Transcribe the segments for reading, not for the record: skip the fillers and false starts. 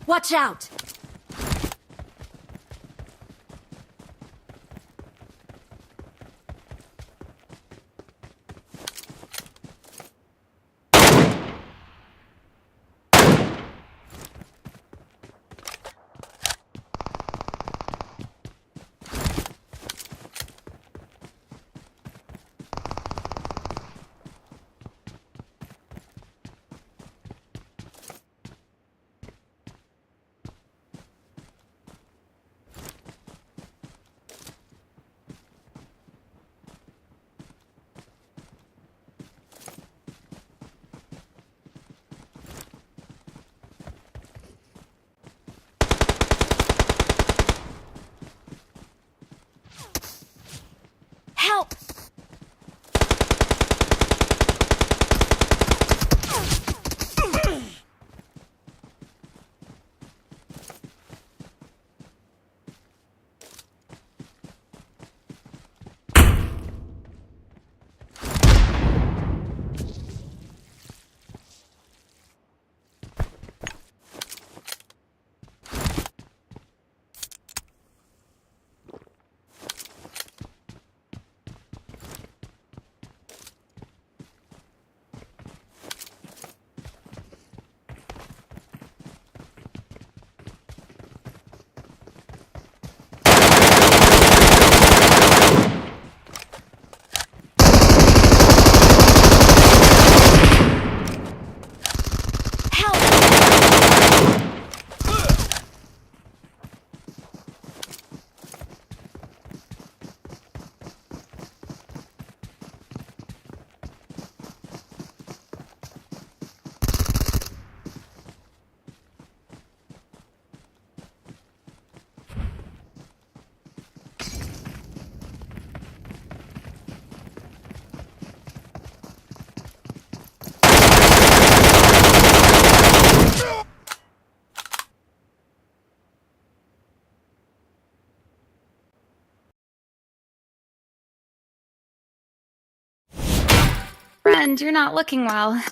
Watch out! Help! Friend, you're not looking well.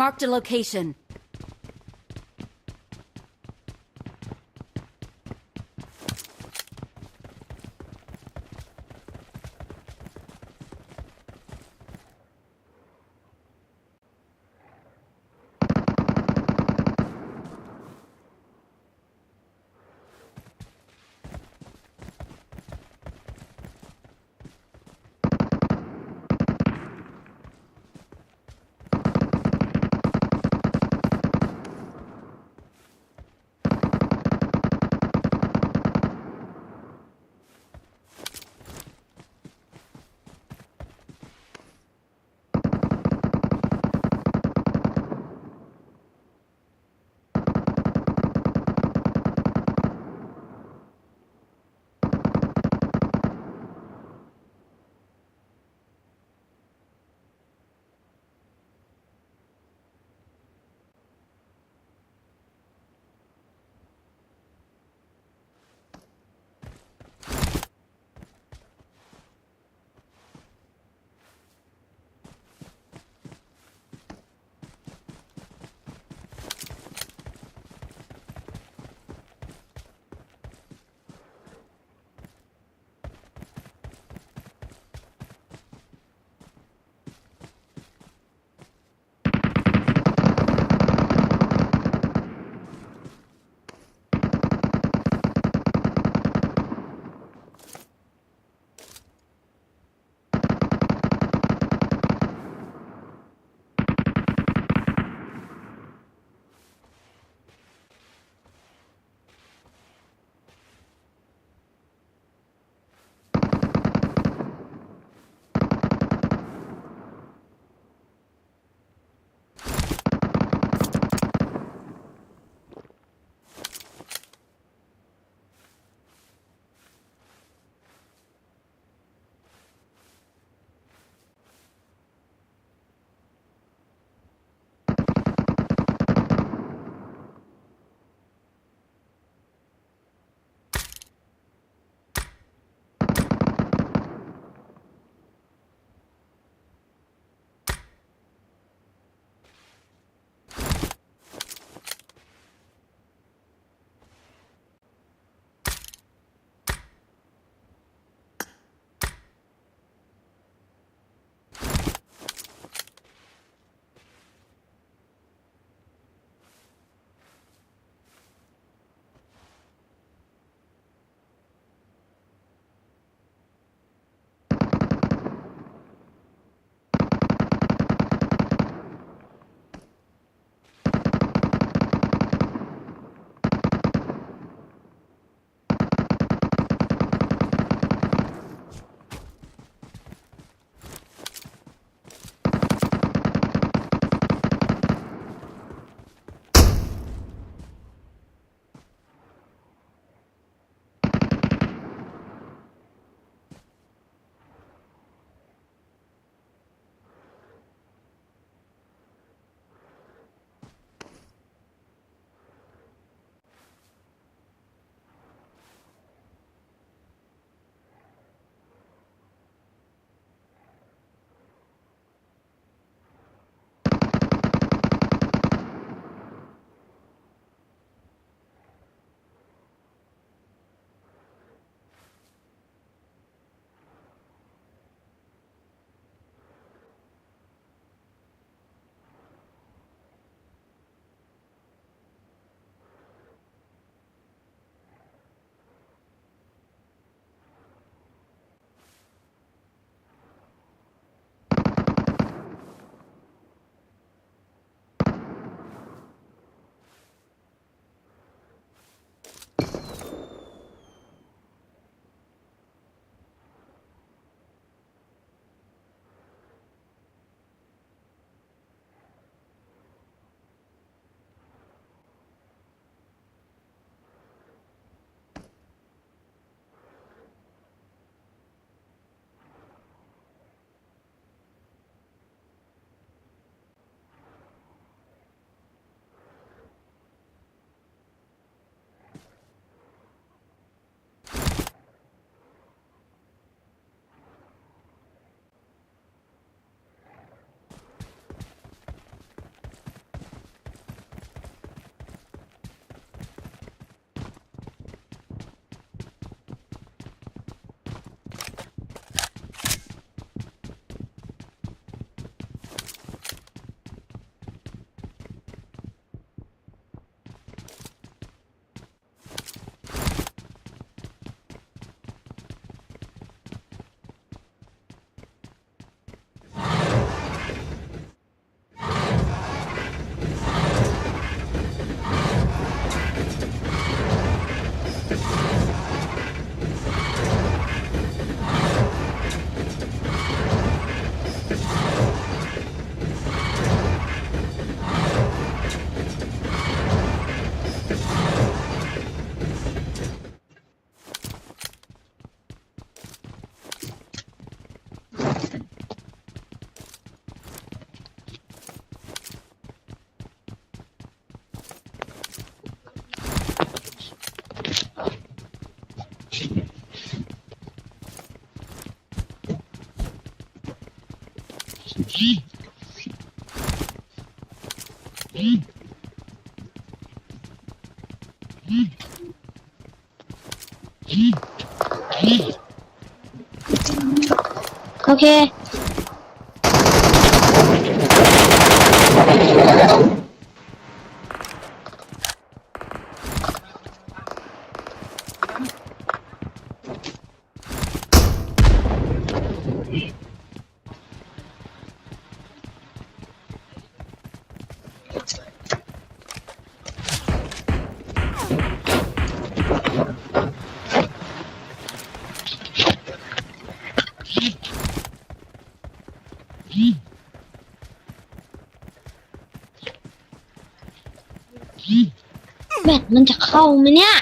Marked a location. โอเคแบตมันจะเข้าไหมเนี่ย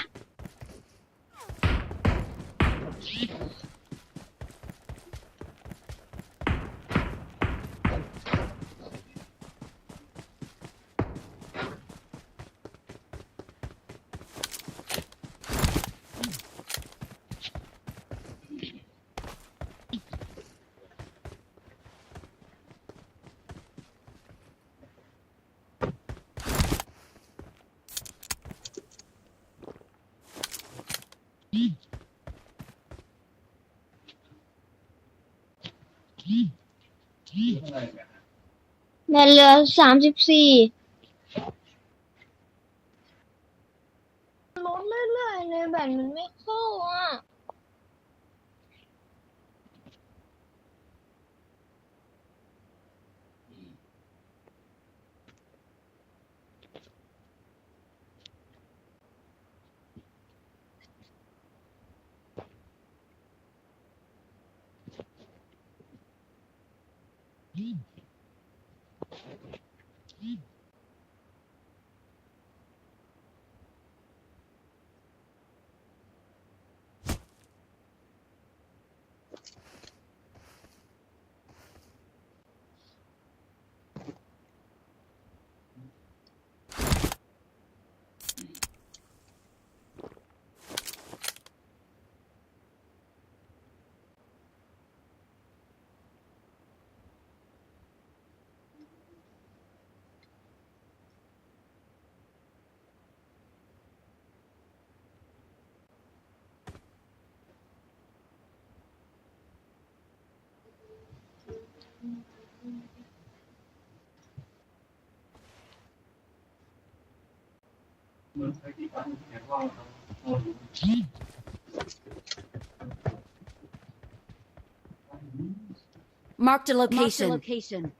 แบตเหลือ34ลดเรื่อยๆเลยแบตมันไม่เข้าอ่ะMarked a location.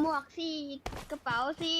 หมวกสิกระเป๋าสิ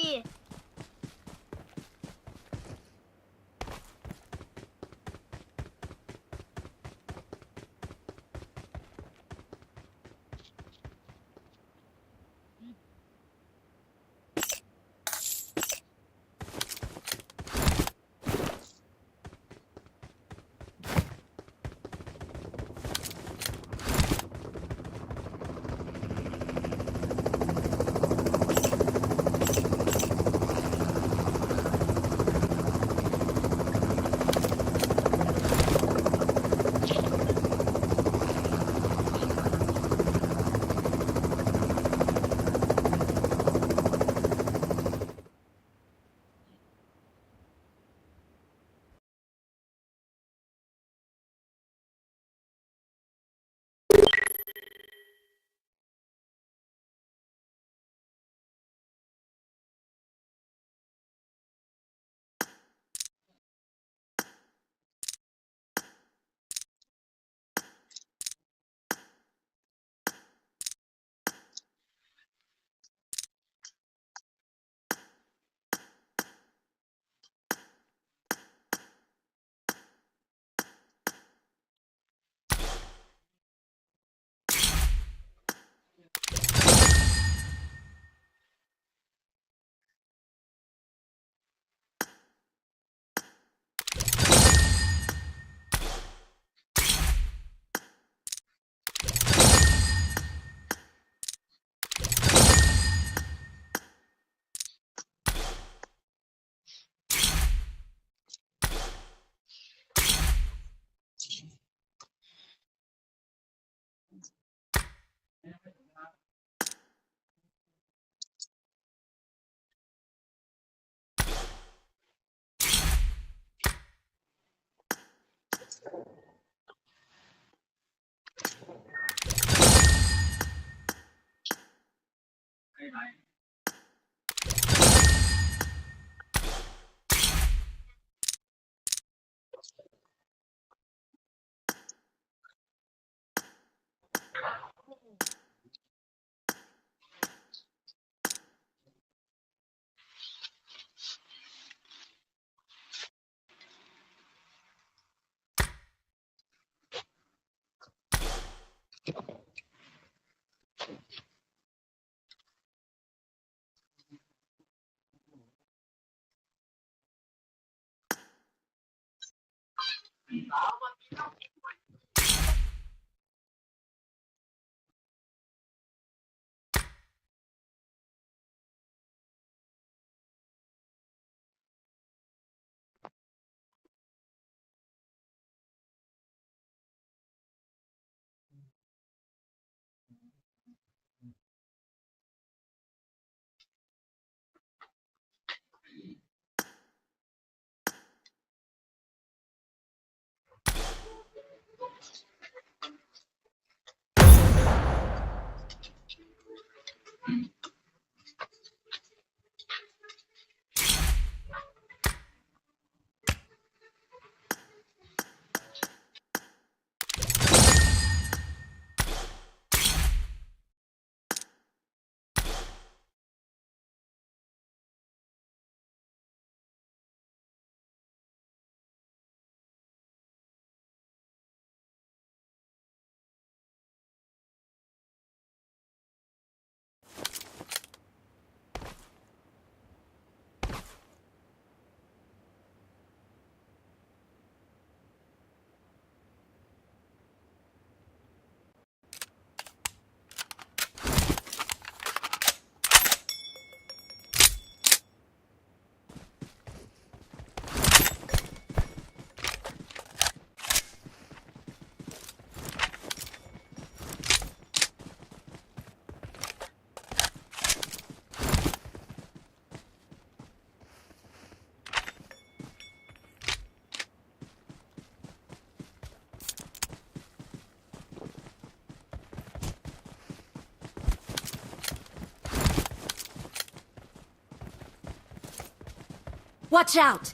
Watch out!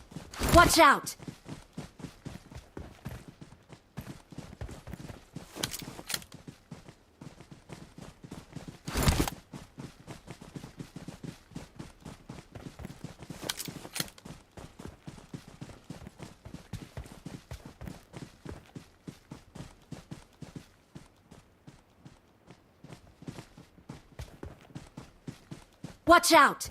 Watch out! Watch out!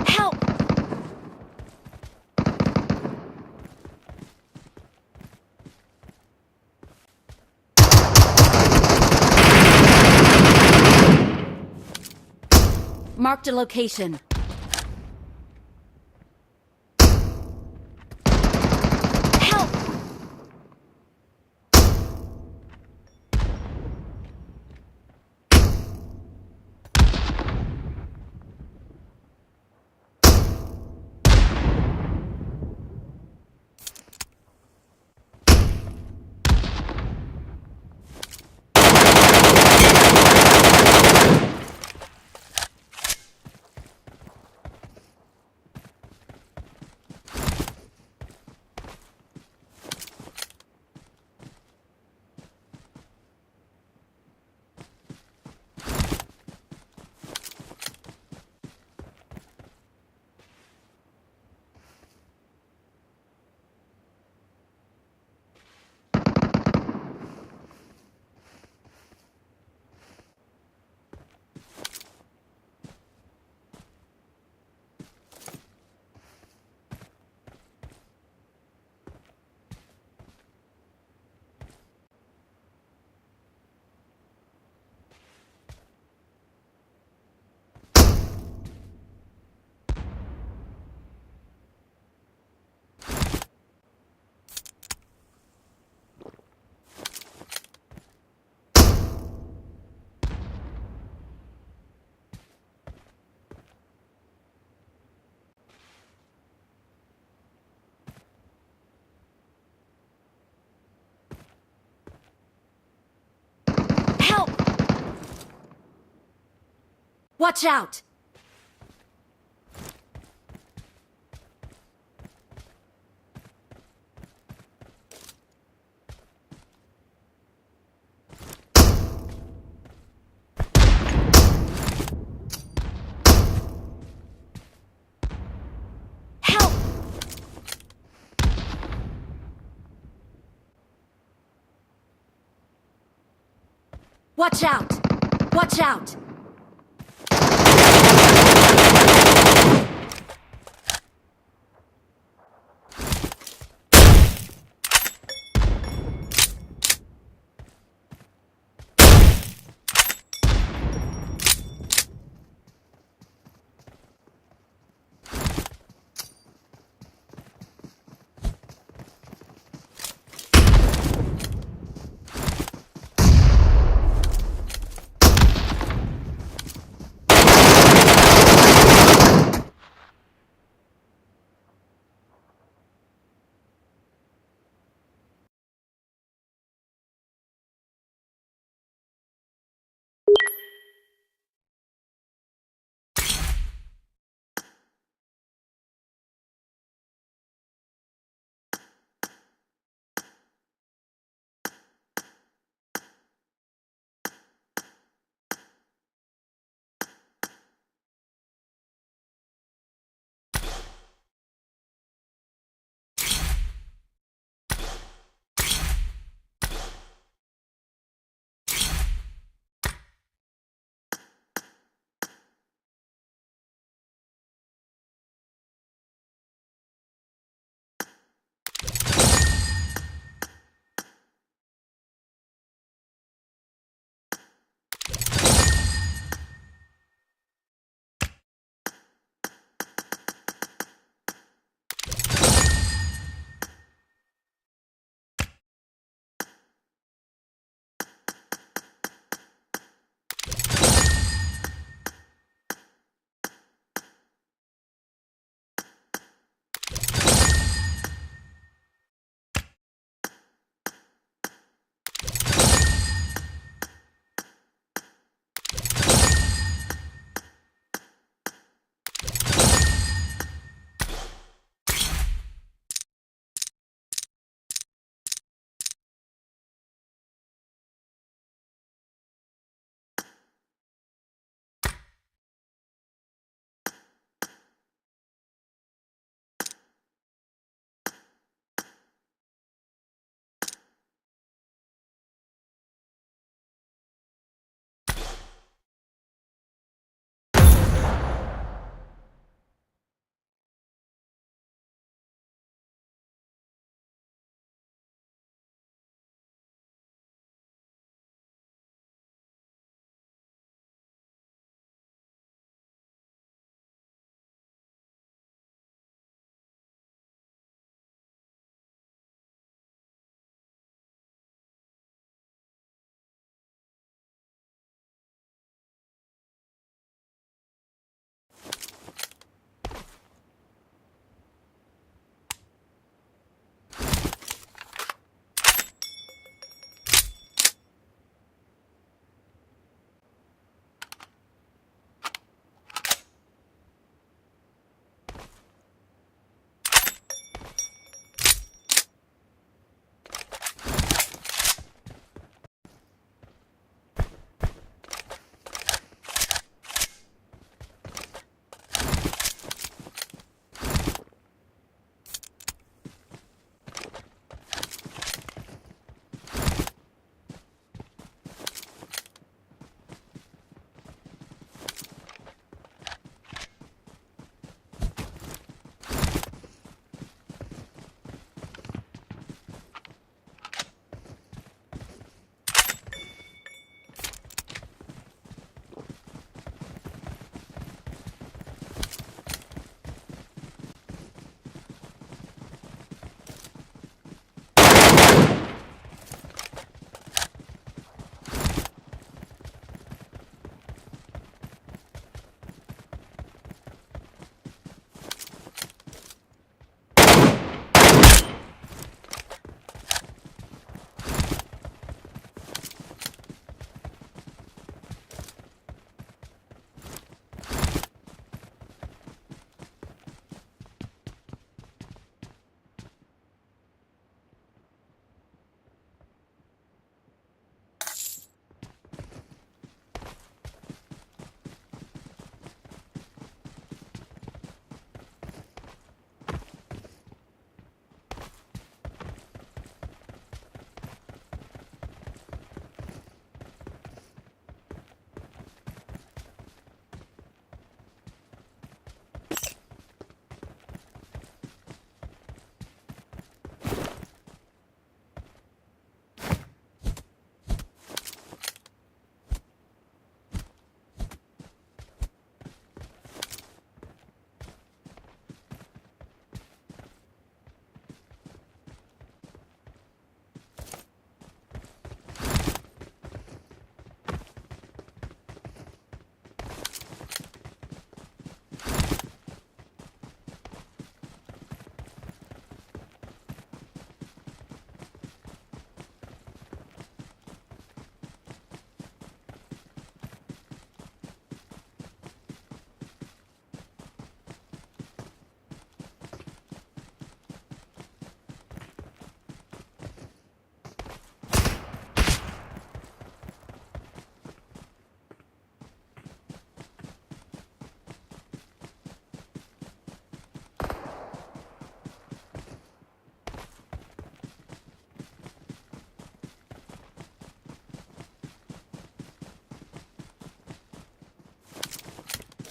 Help! Marked a location. Help! Help! Watch out! Help! Watch out! Watch out!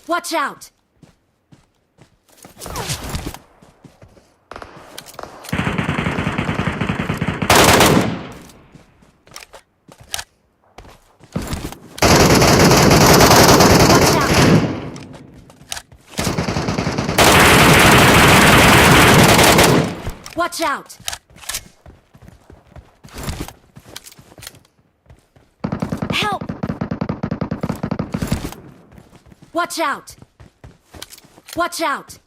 Watch out! Watch out! Help! Watch out! Watch out!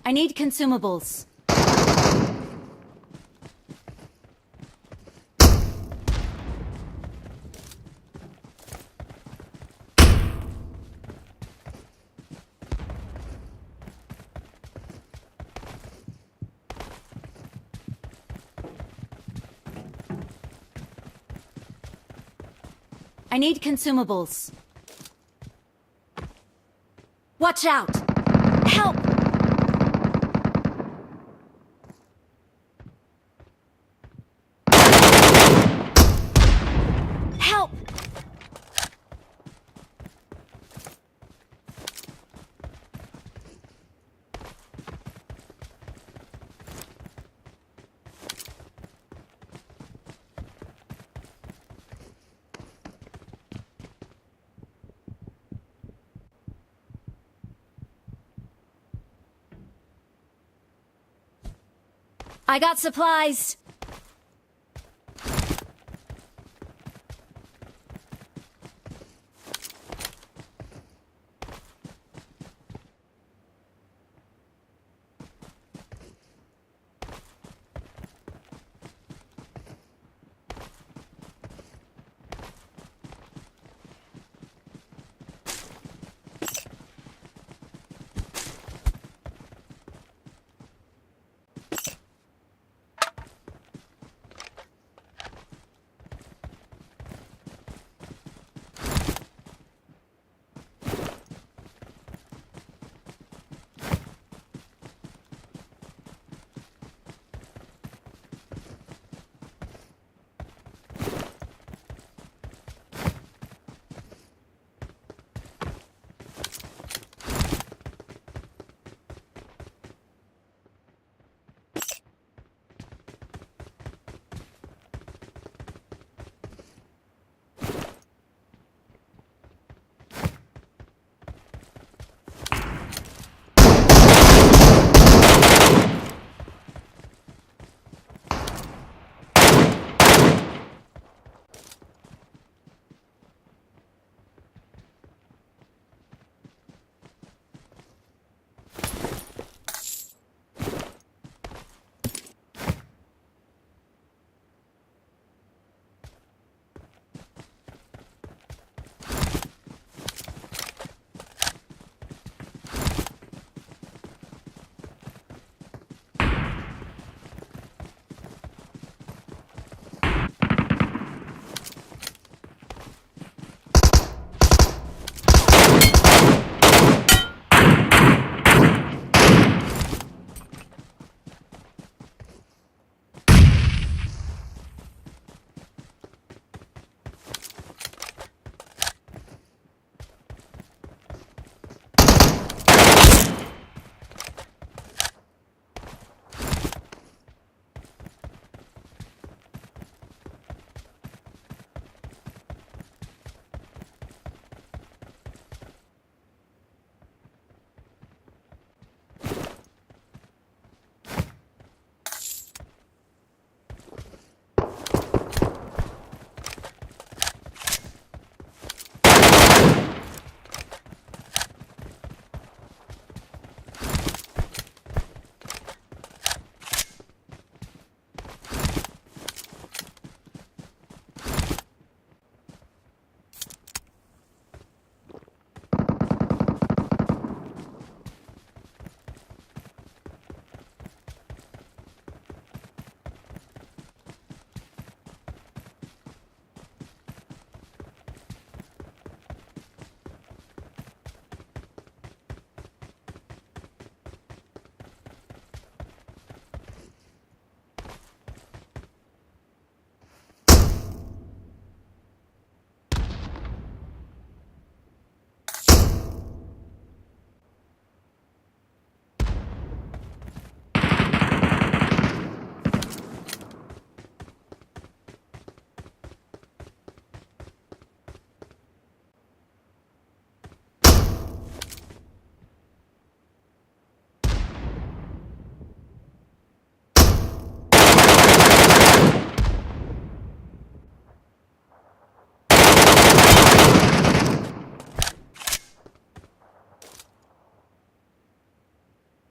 I need consumables. I need consumables. Watch out! Help! Help! I got supplies.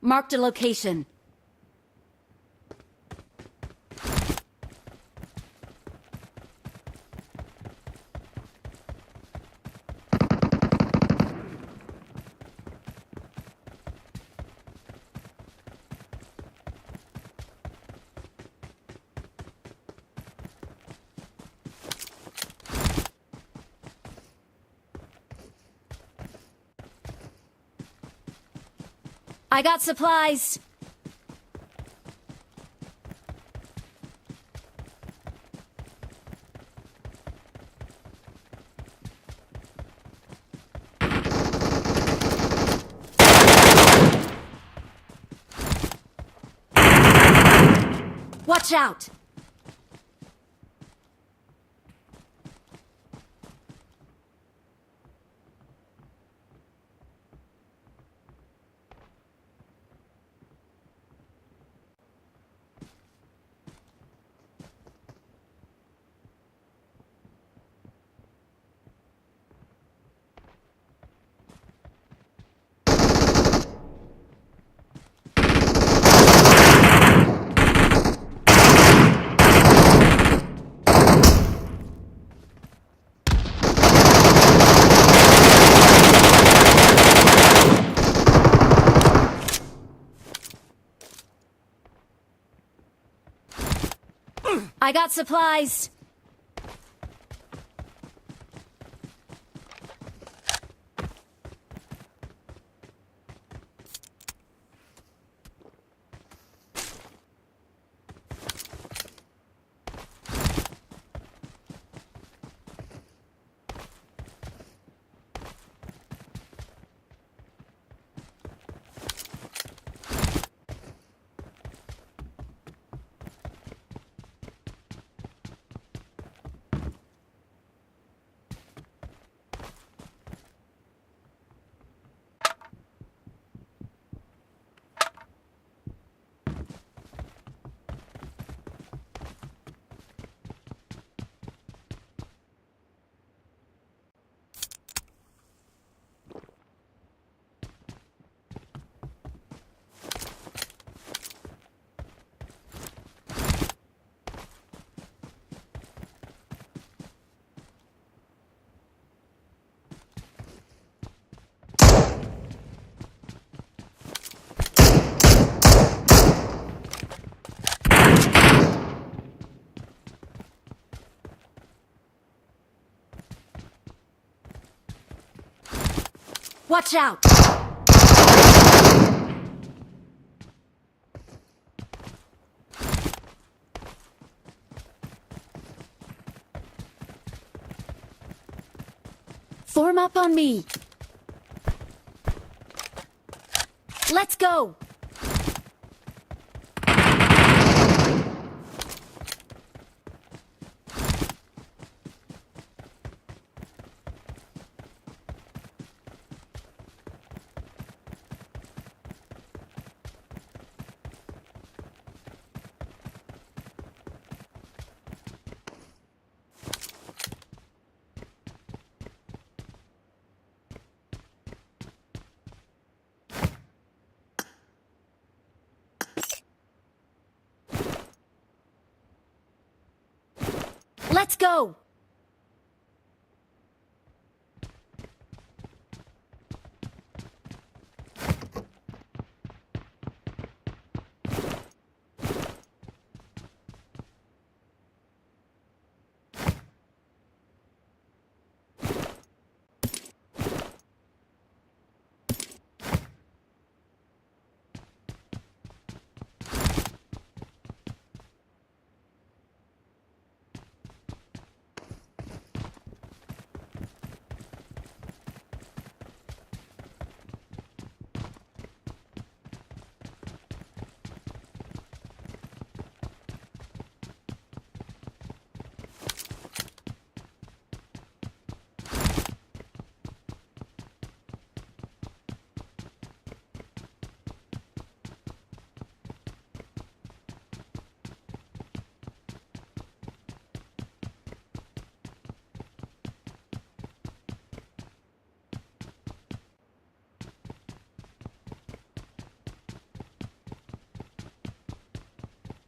Marked a location. I got supplies. Watch out! I got supplies. Watch out! Form up on me. Let's go! Let's go!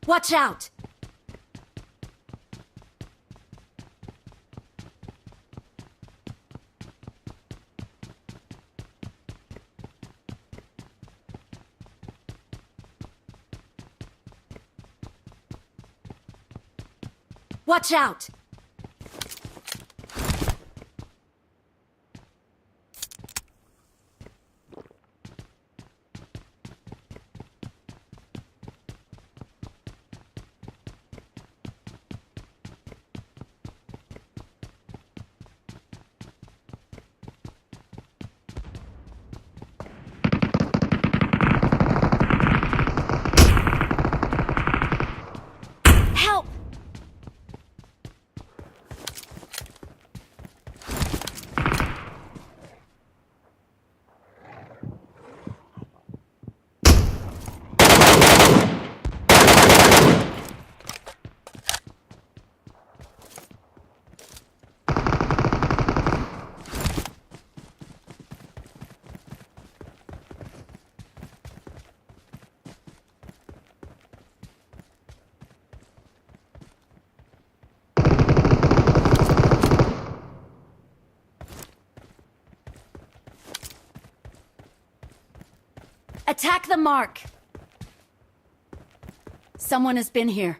Watch out! Watch out! Help! Attack the mark! Someone has been here.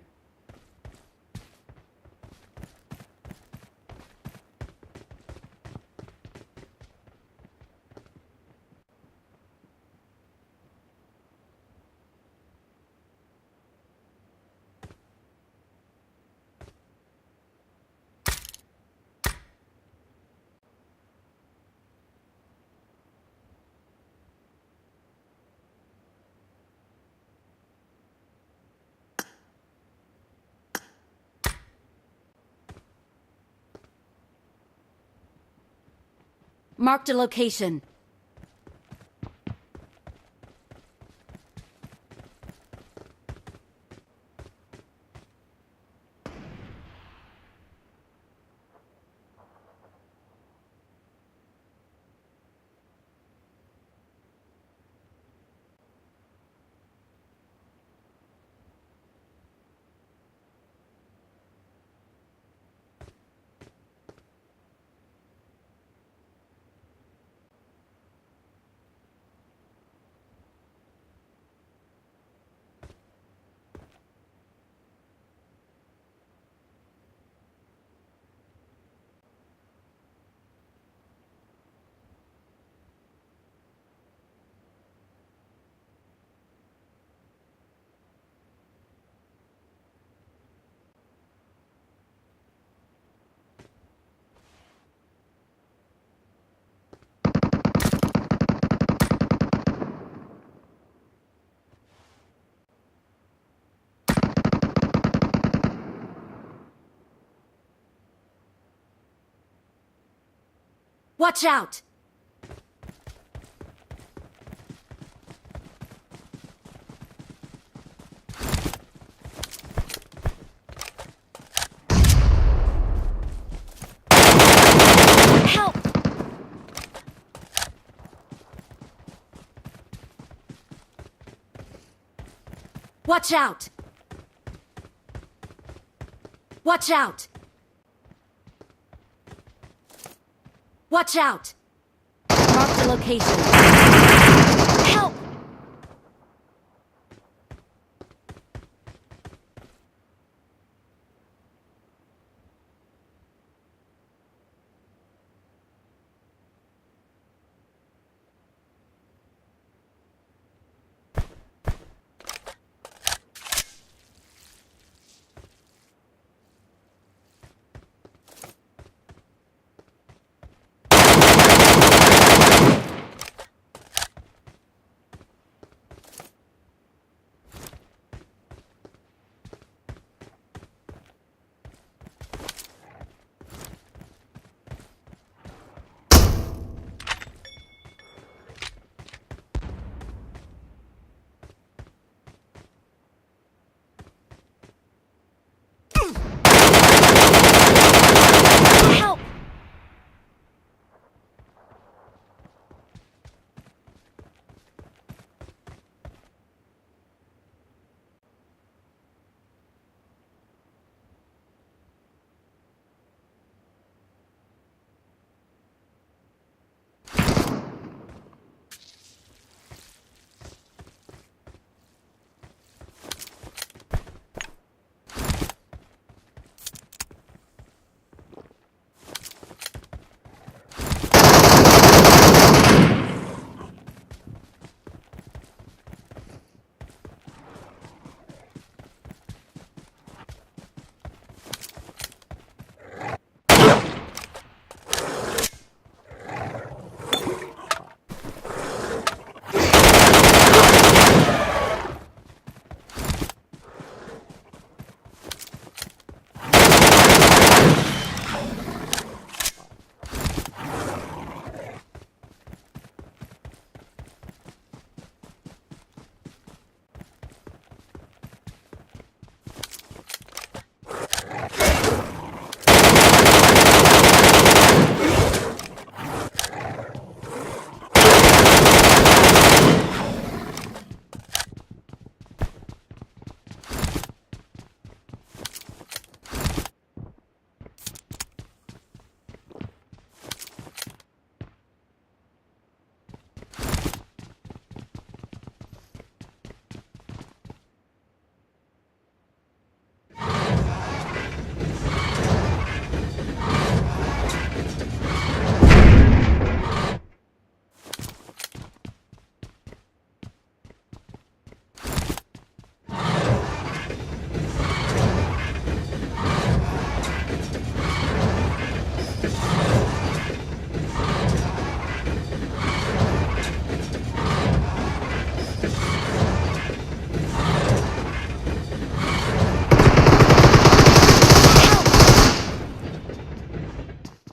Marked a location. Watch out! Help! Watch out! Watch out! Watch out! Mark the location. Help!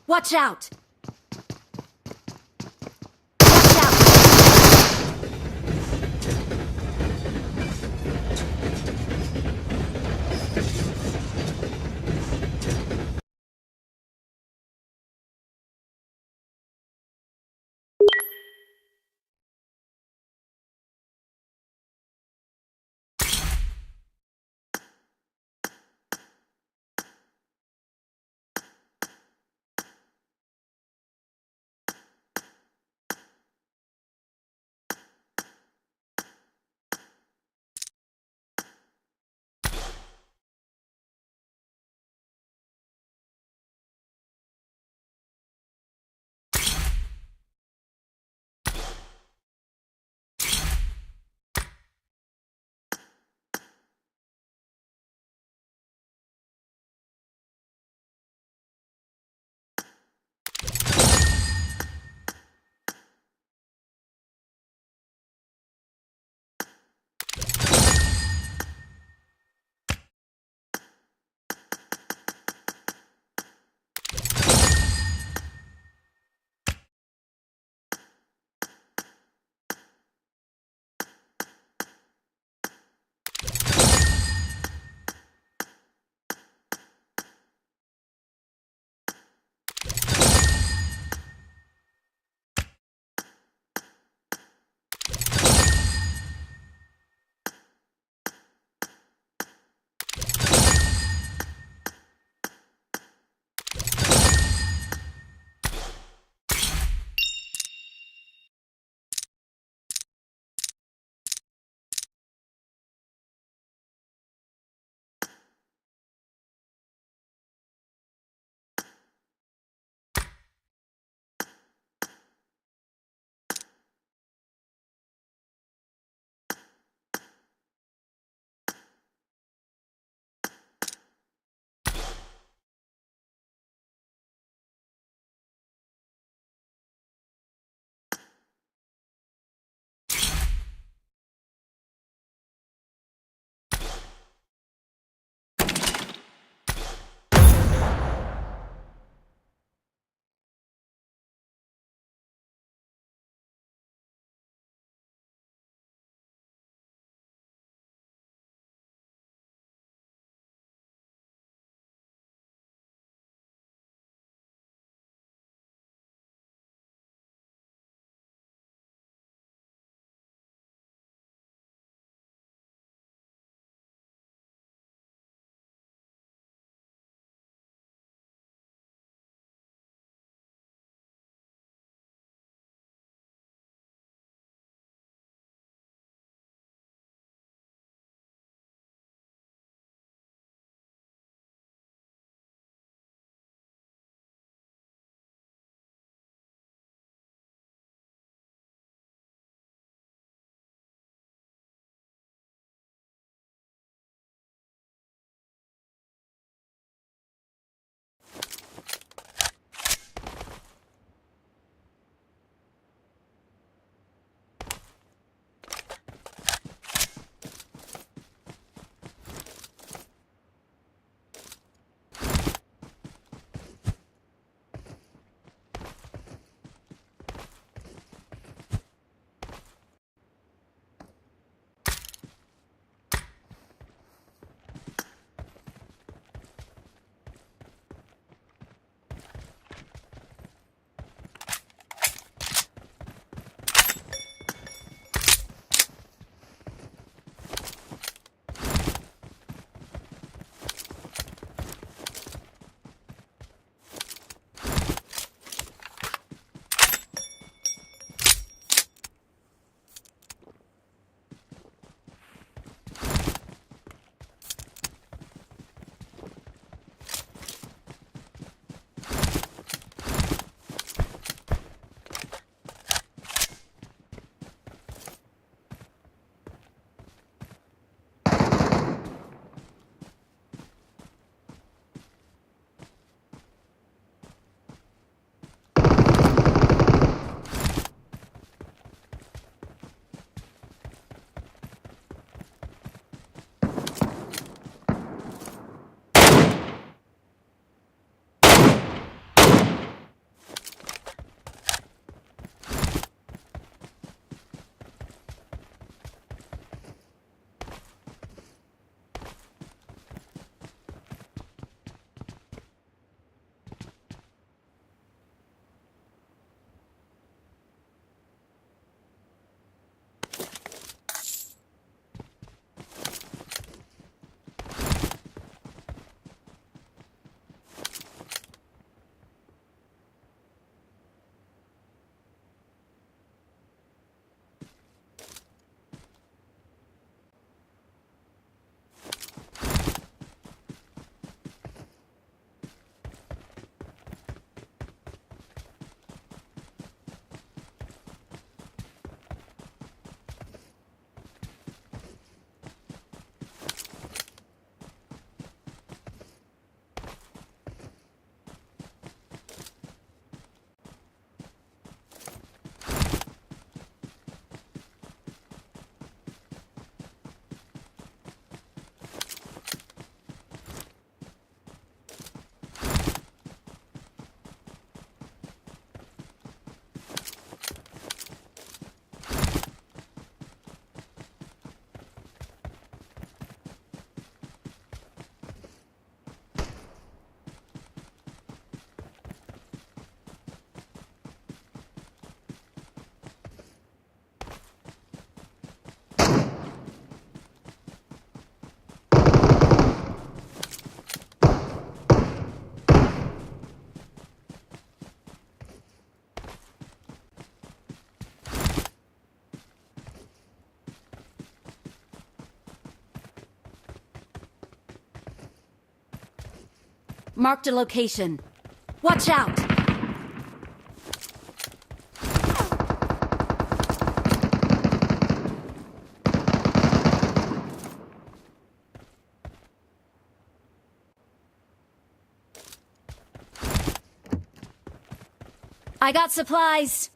Watch out! Marked a location. Watch out! I got supplies.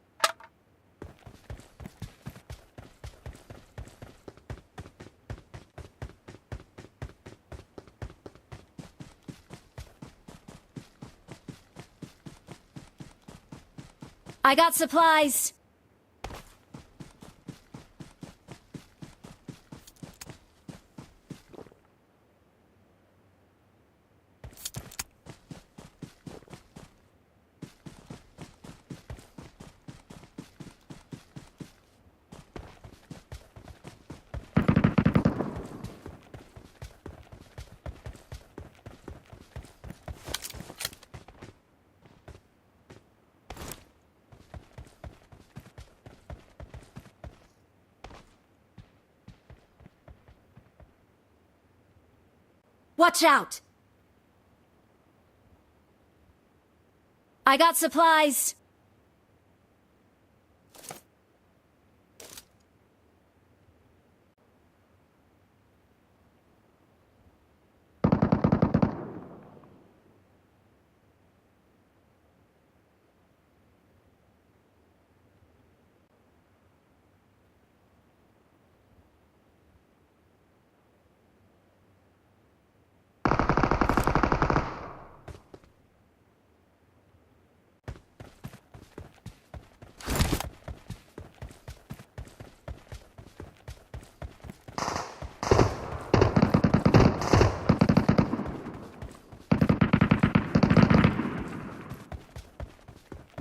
I got supplies. Watch out! I got supplies.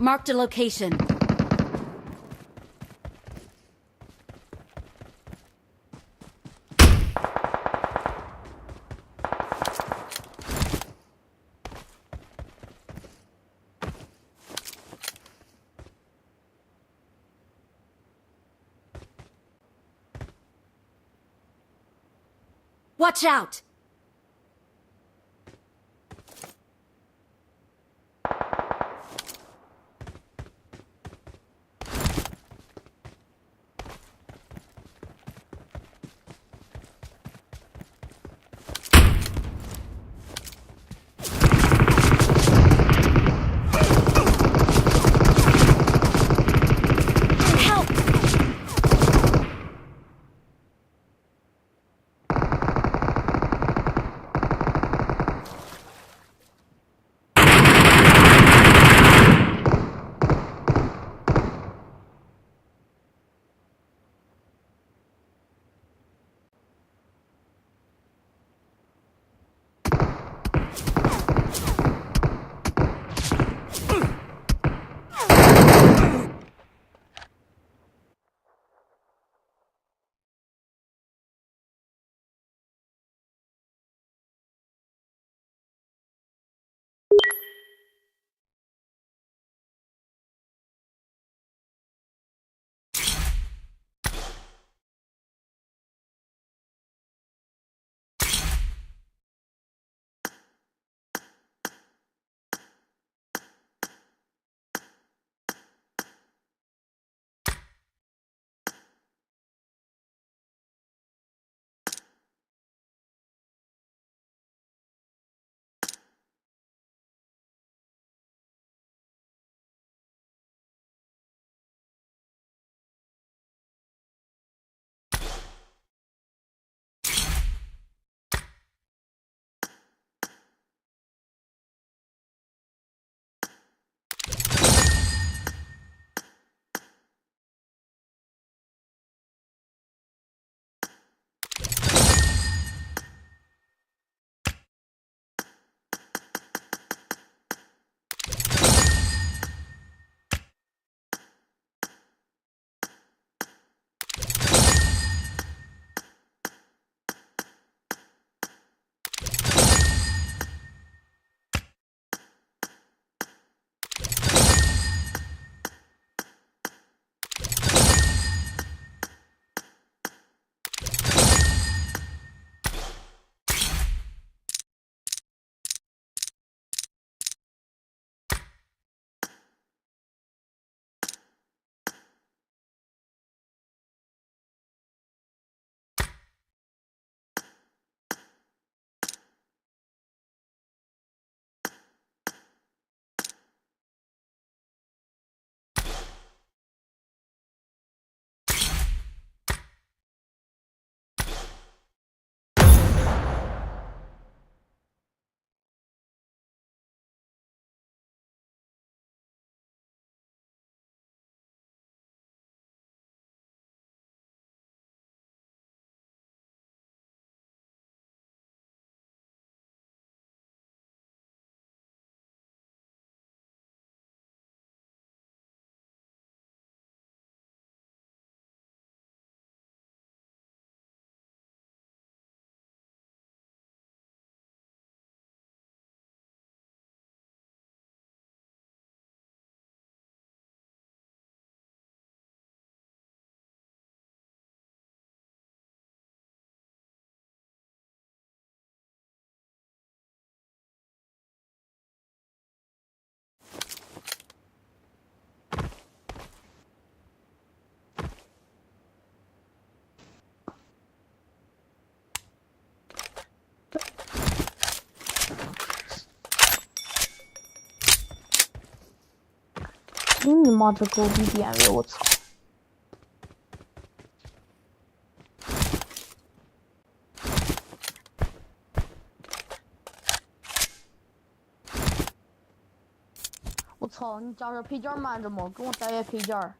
Marked a location. Watch out! 你妈这狗逼点位，我操！我操！你加这配件慢着吗？给我带点配件儿。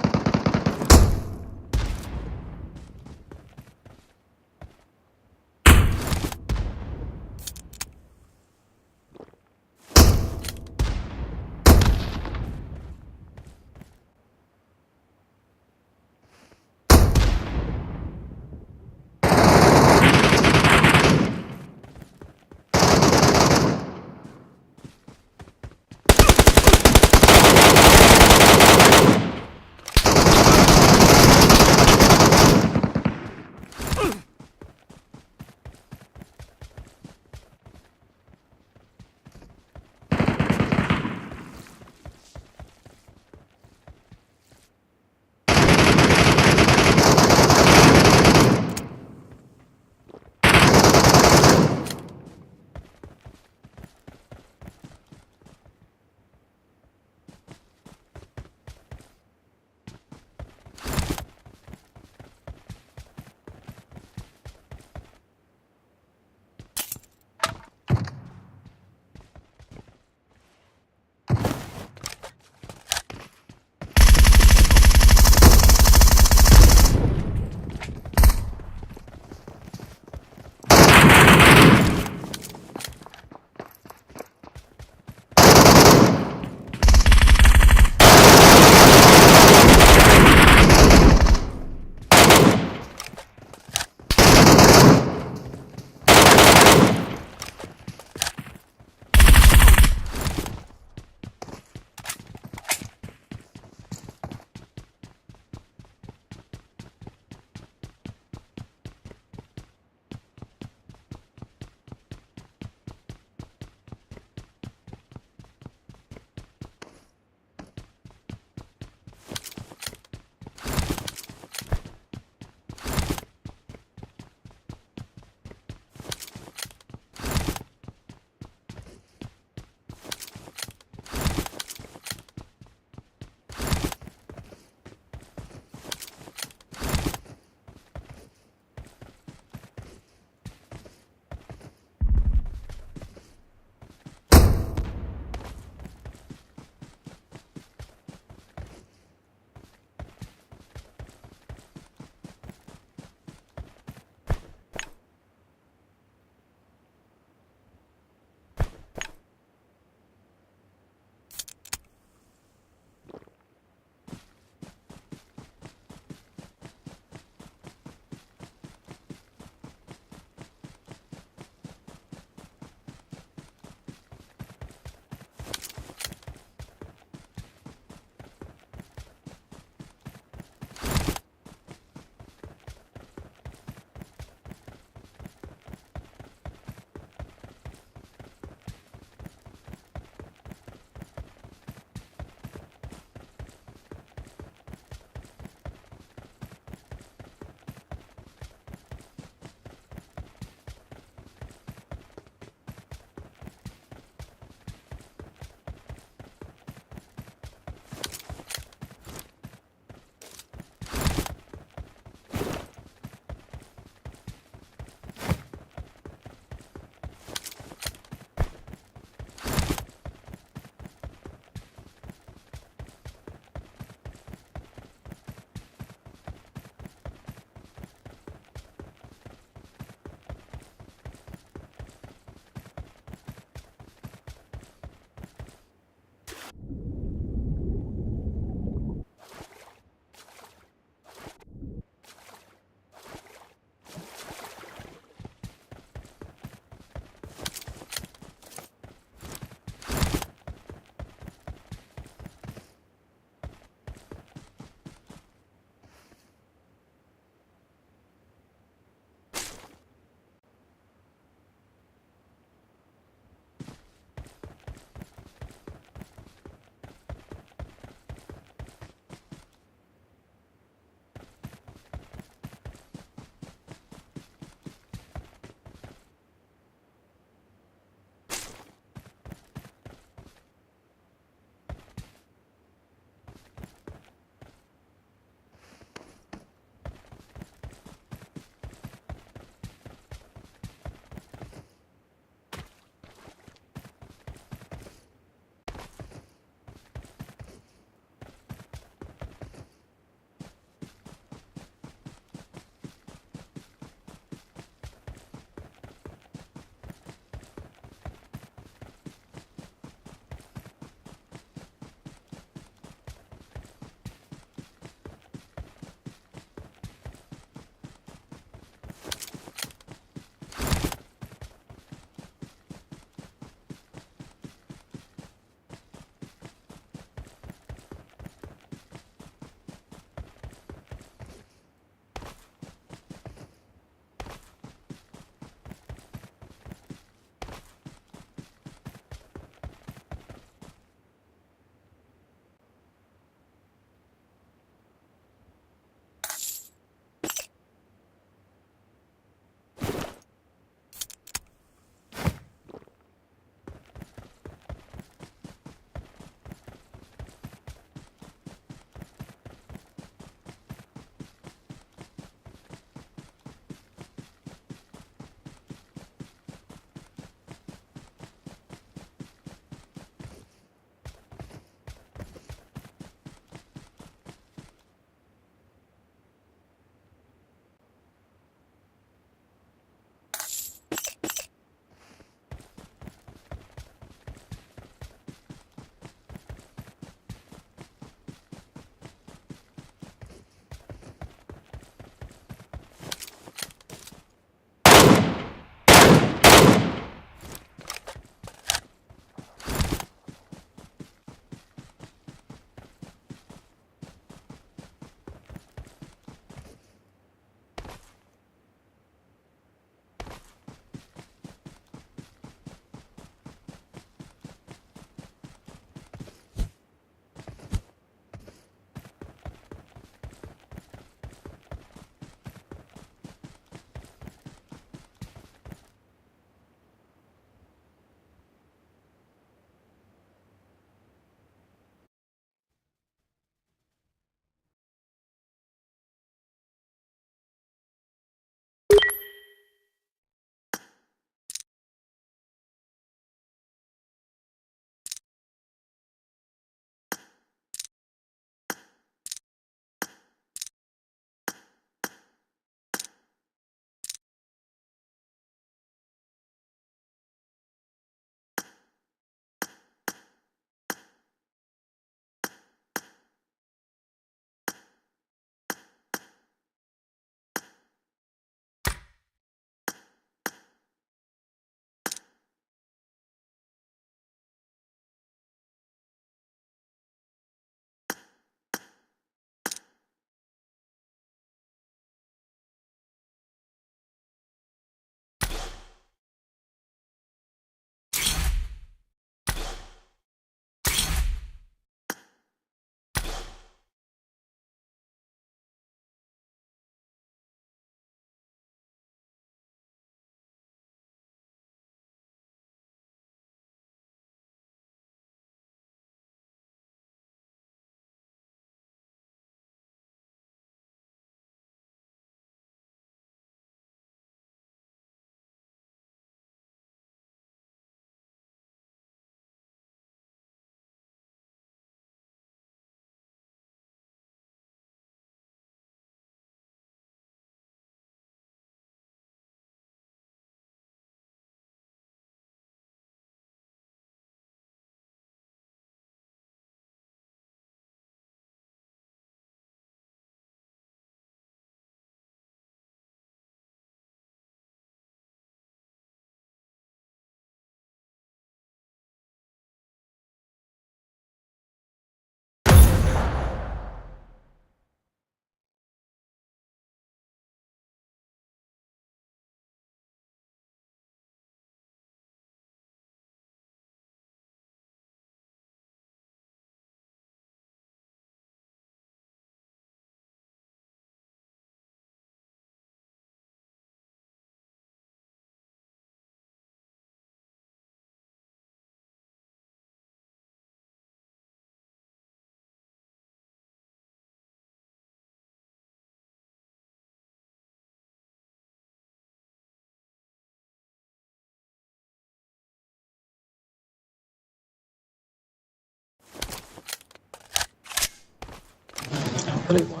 อะไรวะ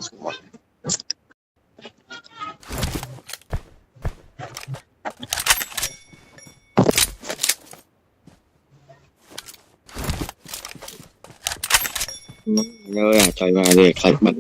สวย nhớ là trời mà về khởi bật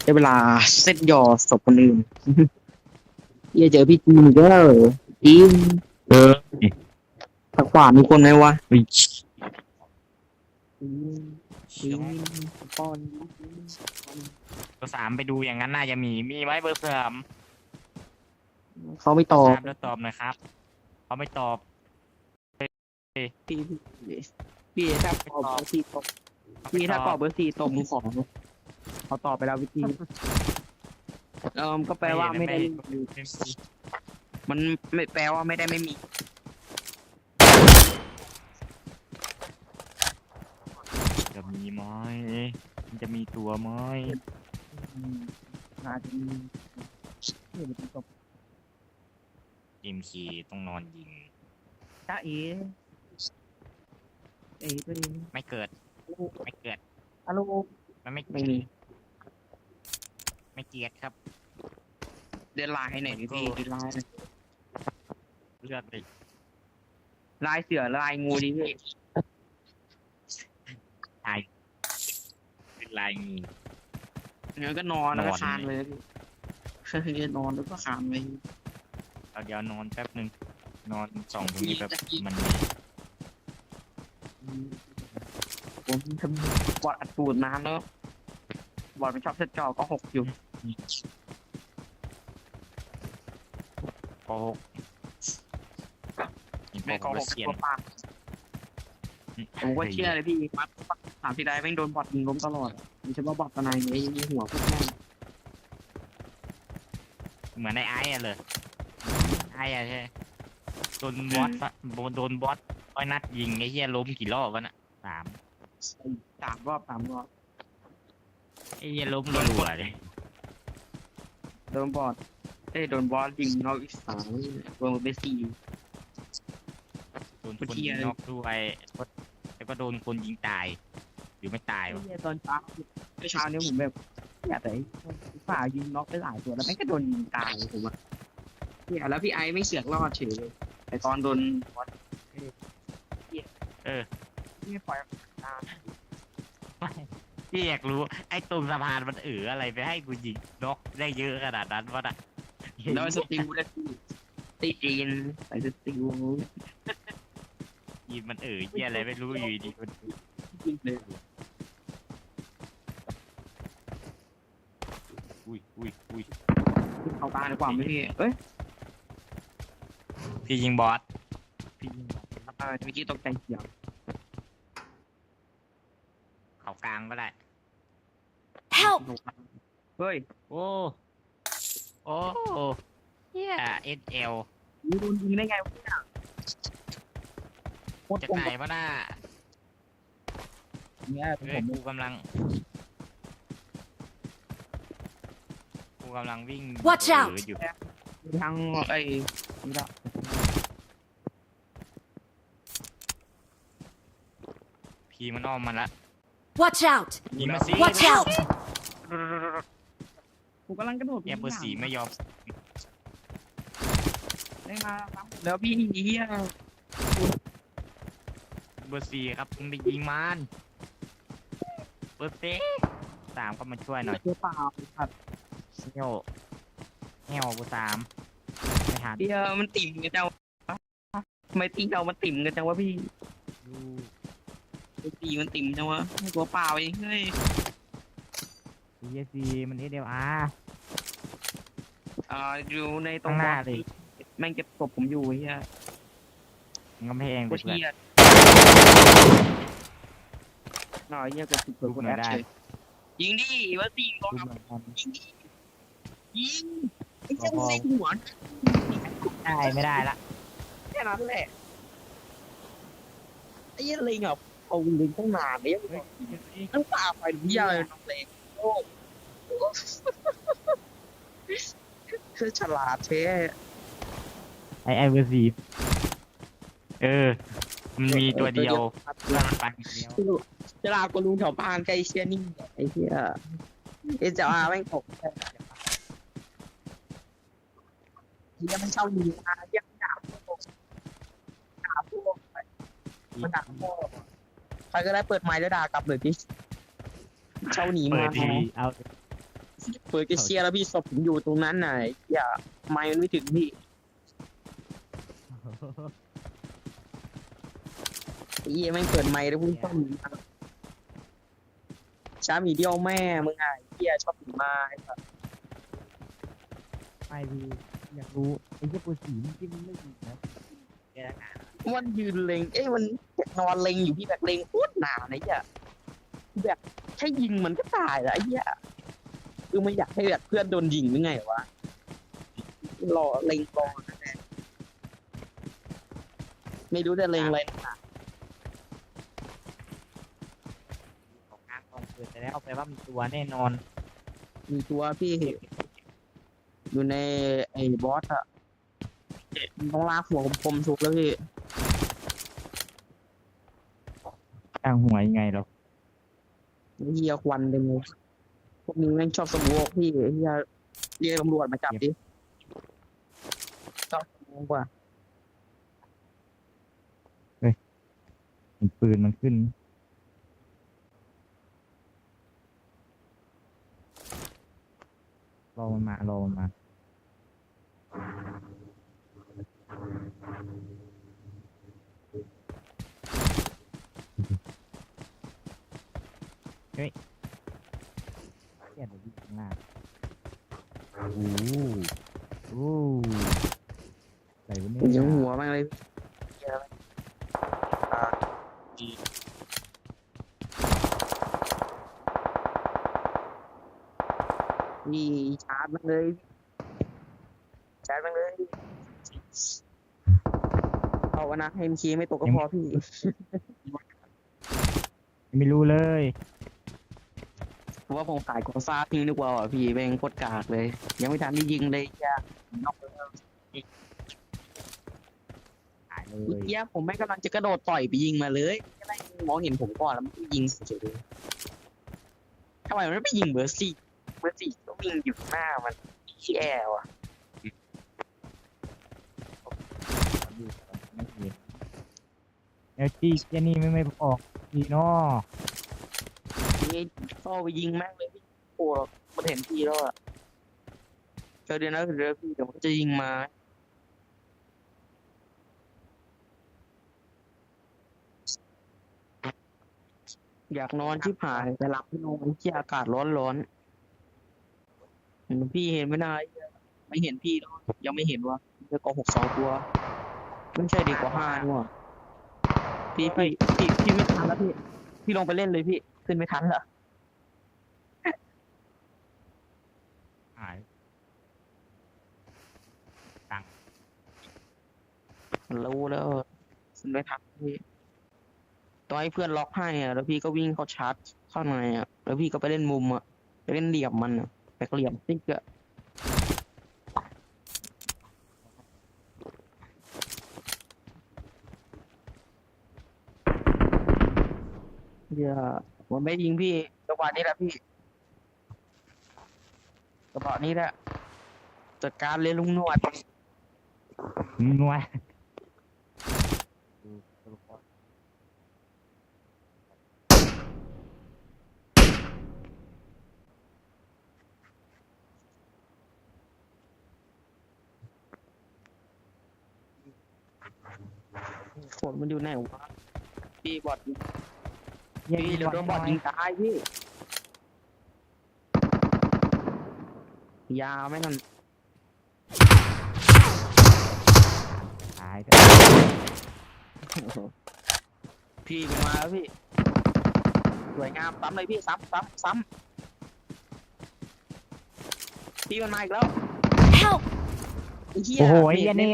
ได้เวลาเซตหยอศพคนอื่นเหี้ยเจอพี่จีนอีก็จีนทางขวามีคนไหมวะจีนปอน เบอร์สามไปดูอย่างนั้นน่าจะมีไหมเบอร์สาม เขาไม่ตอบ ทราบแล้วตอบหน่อยครับเขาไม่ตอบ พี่พี่ถ้าตอบเบอร์สี่ตบพี่ถ้าตอบเบอร์สี่ตบมือของเขาตอบไปแล้ววิธีก็แปลว่าไม่ได้มันไม่แปลว่าไม่ได้ไม่มี จะมีไหมมันจะมีตัวไหม น่าจะมี ทีมคีต้องนอนยิง จ้าเอ๋ตัวเอง ไม่เกิดไม่เกิด ฮัลโหล มันไม่ ไม่มี ไม่เกียดครับ เดินไลน์ไหนดิพี่เดินไลน์ เลือดเลย ลายเสือลายงูดิพี่ เป็นลายงู งั้นก็นอนแล้วก็ นอน คานเลยพี่นอนแล้วก็คานเลย เอาเดี๋ยวนอนแป๊บนึงนอนส่องตรงนี้แบบมัน ผมทำบอดอัดตูดน้ำแล้วบอดมันชอบเซตจอก็หกอยู่ โกหกนี่ ไม่ โก ก็ ห ห ก ก เสียน ตัวปากผมก็เชื่อเลยพี่มัดถามที่ใดแม่งโดนบอดยิงล้มตลอดไม่ใช่ว่าบอดตะไนเนี่ยยิงหัวพวกแม่ง เหมือนไอ้อะเลยไอ้อะใช่โดนบอสโดนบอสร้อยนัดยิงไอ้เหี้ยล้มกี่รอบวะน่ะสาม สามรอบไอ้เหี้ยล้มรัวๆเลย โดนบอดโดนบอสยิงนอกอีกสามรวมเป็นสี่ โดนคนยิงนอกด้วยแล้วก็โดนคนยิงตายหรือไม่ตายวะ ตอนเช้าเช้านี้ผมแบบอยากแต่ฝ่ายิงน็อกไปหลายตัวแล้วแม่งก็โดนยิงตายผมอะเนี่ยแล้วพี่ไอไม่เสือกรอดเฉยเลยแต่ตอนโดนบอสไม่ปล่อย พี่อยากรู้ไอ้ตรงสะพานมันอะไรไปให้กูยิงนกได้เยอะขนาดนั้นวะน่ะ แล้วสติลได้ตีจีนใส่สติล ยิงมันเหี้ยอะไรไม่รู้อยู่ดีมัน ยิงเลย อุ้ย เอาตาดีกว่าไหมพี่เอ้ย พี่ยิงบอสพี่ยิงบอส เมื่อกี้ตกใจเสียง เขากลางก็ได้ Help! เฮ้ย โอ้เฮียSL นี่โดนยิงได้ไงวะเนี่ยโคตร จาก ตรง ไหนวะน่ะ เนี่ย เฮ้ยกูกำลังวิ่ง Watch out อยู่ ทางไอ้นี่ละ พีมันอ้อมมาละ Watch out! ยิงมาสิ Watch out! กูกำลังกระโดด เบอร์สี่ไม่ยอม ได้มาแล้วพี่เฮีย เบอร์สี่ครับมึงไปยิงมันเบอร์สี่สามก็มาช่วยหน่อย ตัวเปล่าครับ เงี้ยวเบอร์สามไม่ทัน เดียวมันติ่มกันจังทำไมตีเรามันติ่มกันจังวะพี่ตีมันติ่มจังวะตัวเปล่าเองเฮ้ย CSC มัน SLR อยู่ในตร ข้าง งหน้า บอส เลย แม่งเก็บศพผมอยู่เฮีย มันก็ไม่แพง โค ไป ตรเฮียหน่อยเฮียก็ติดเปิดคนแอปเฉยยิงดิว่าตีก่อนยิงไอ้เจ้าเล็งหัว ได้ไม่ได้ละ แค่นั้นแหละไอ้เหี้ยเล็งอ่ะเอาเล็งตั้งนานเลยตั้งตาไฟเหี้ยเลยน้องเล็งโอ้คือฉลาดแท้ ไอเบอร์สี่มันมีตัวเดียวเพื่อนมันไปคนเดียว ฉลาดกว่าลุงแถวบ้านใกล้เชียนี่ไอ้เหี้ยเจ้าอาแม่งตกเหี้ยมันเช่าหนีมาเหี้ยมันด่าพวกมันด่าพวกใครก็ได้เปิดไมค์แล้วด่ากลับเลยดิเช่าหนี เปิ มา ดทีเอา เปิดแคชเชียร์แล้วพี่ศพผมอยู่ตรงนั้นน่ะอย่าไมค์มันไม่ถึงพี่ไอ้เหี้ยแม่งเปิดไมค์แล้วพูดต้อมช้ามีเดียวแม่มึงไงเหี้ยชอบหนีมาไอ้สัส ไม่พี่อยากรู้ไอ้เจ้าปืนสีมันที่มันไม่ดีนะ มันยืนเล็งมันนอนเล็งอยู่พี่แบบเล็งโคตรนานไอ้เหี้ยแบบแค่ยิงมันก็ตายแล้วไอ้เหี้ยคือมันอยากให้แบบเพื่อนโดนยิงหรือไงวะรอเล็งรอนั่นแหละไม่รู้จะเล็งอะไร ของงานกองเกิดแต่แล้วเอาไปว่ามีตัวแน่นอน มีตัวพี่อยู่ในไอ้บอสอะต้องลากหัวคมๆสุกแล้วพี่ ตั้งหัวยังไงหรอก เฮียควันเต็มเลยพวกนี้แม่งชอบสโมกพี่เฮียเรียกตำรวจมาจับดิชอบสโมกว่ะ เห็นปืนมันขึ้นรอมันมา เฮ้ยเดี๋ยวดูข้างหน้าโอ้ใส่ไว้เนี่ย ยังหัวมากเลยเหี้ยนี่ชาร์จมันเลยเอาวะนะให้มคีไม่ตกก็พอพี่ ไม่รู้เลย เพราะว่าผมขายกอซ่าทิ้งดีกว่าอ่ะพี่แม่งโคตรกากเลย ยังไม่ทันได้ยิงเลยยากนอกเลย หายเล เมื่อย กี้ผมแม่งกำลังจะกระโดดต่อยไปยิงมาเลยก็ได้มองเห็นผมก่อนแล้วมันก็ยิงเฉยเลยทำไมมันไม่ไปยิงเบอร์สี่ก็วิ่งอยู่หน้ามันขี้แอวอ่ะ ไม่เห็นแล้วจี้แค่นี้ไม่ออกดีเนาะ นี่เข้าไปยิงแม่งเลยพี่โอ้มันเห็นพี่แล้วอ่ะเดี๋ยวนะเดี๋ยวพี่เดี๋ยวมันจะยิงมาอยากนอนชิบหายแต่หลับไม่ลงที่อากาศร้อนพี่เห็นไม่ได้ไม่เห็นพี่แล้วยังไม่เห็นว่าจะกอ62ตัวไม่ใช่ดีกว่า5นี่หว่าพี่ไม่ทันแล้วพี่ลงไปเล่นเลยพี่ขึ้นไม่ทันละ หาย รู้แล้วขึ้นไม่ทันพี่ต้องให้เพื่อนล็อกให้อ่ะแล้วพี่ก็วิ่งเข้าชาร์จเข้าในอ่ะแล้วพี่ก็ไปเล่นมุมอ่ะไปเล่นเหลี่ยมมันอ่ะไปเหลี่ยมติ๊กอ่ะเดี๋ยวมันไม่ยิงพี่จังหวะนี้แหละพี่จังหวะนี้แหละจัดการเลยลุงหนวด นวล ฝนมันอยู่ไหนวะพี่บอด ยัง พี่เดี๋ยวโดนบอดยิงตายพี่ยาไม่นั่น หาย พี่มันมาแล้วพี่สวยงามซ้ำเลยพี่ซ้ำพี่มันมาอีกแล้ว Help! ไอ้เหี้ย โอ้โหไอ้ พี่ เหี้ยนี่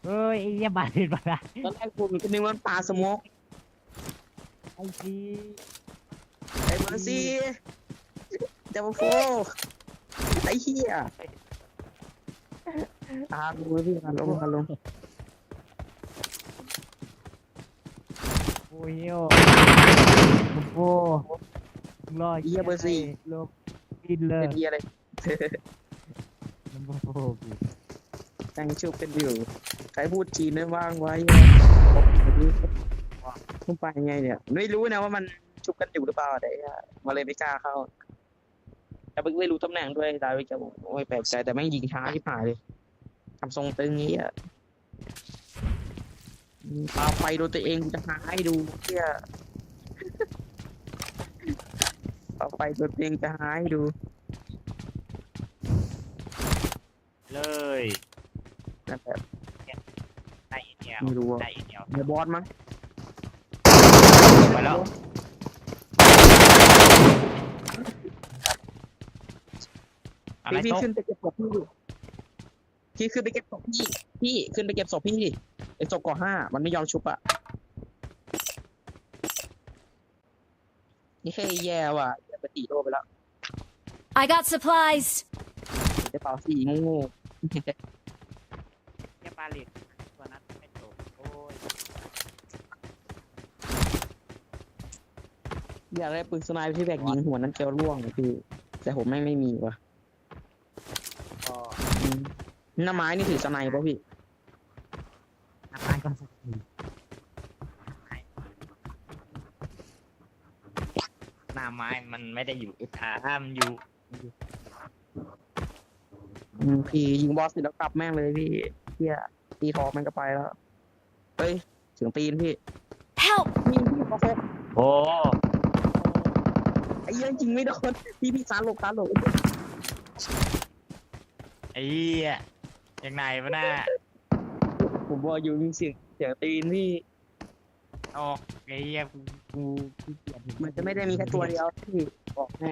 เฮ้ยไอ้เหี้ยบาดเจ็บปะนะ ตอนแรกผมก็นึกว่ามันปลาสโมก ไอ้ซี ไอ้เบอร์ซี่ดับเบิลโฟไอ้เหี้ยตามดูพี่มาลง โอ้ยโอ้โหรอ ไอ้เหี้ยเบอร์ซี่ ลบกินเลย เป็นเหี้ยอะไร มันโอ้โห ตั้งชุบกันอยู่ใครพูดจีนได้บ้างไว้ขึ้นไปยังไงเนี่ยไม่รู้นะว่ามันชุบกันอยู่หรือเปล่าแต่มาเลยไม่กล้าเข้าไป แต่เพิ่งไม่รู้ตำแหน่งด้วยดาวิกจะบอกโอ้ยแปลกใจแต่แม่งยิงช้าที่ผ่านเลยทำทรงตึงนี้อ่ะปาไฟโดนตัวเองกูจะหาให้ดูเที่ยปาไฟโดนตัวเองจะหาให้ดู เลย นั่นแหละ ได้อีกเดียว ไม่รู้อะ ได้อีกเดียว เดี๋ยวบอสมั้ง ไปแล้วอะไร พี่ โต๊ะ ขึ้นไปเก็บศพพี่ขึ้นไปเก็บศพพี่ขึ้นไปเก็บศพพี่ไอ้ศพก่อ5มันไม่ยอมชุบอ่ะนี่แค่แย่ว่ะจะไปตีโลไปแล้ว I got supplies. จะเป่าสีงู แค่ปลาเหล็กตัวนั้นไม่จบโอ้ย อยากได้ปืนสไนป์พี่แบกยิงหัวนั้นจะร่วงเลยพี่แต่ผมไม่มีว่ะ ก็ อืมหน้าไม้นี่ถือสไนป์ป่ะพี่ อาการก็สักที หน้าไม้มันไม่ได้อยู่อุทามันอยู่ พี่ยิงบอสเสร็จแล้วกลับแม่งเลยพี่เฮียตีทองมันก็ไปแล้วเฮ้ยเสียงตีนพี่ Help! พี่ขอโทษ โอ้ ไอ้เหี้ยจริงไม่โดนพี่คานหลบ ไอ้เหี้ยยังไงวะน่า ผมบอกอยู่มีเสียงตีนพี่ ออกไอ้เหี้ยกู ขี้เกียจ มันจะไม่ได้มีแค่ตัวเดียวพี่บอกแน่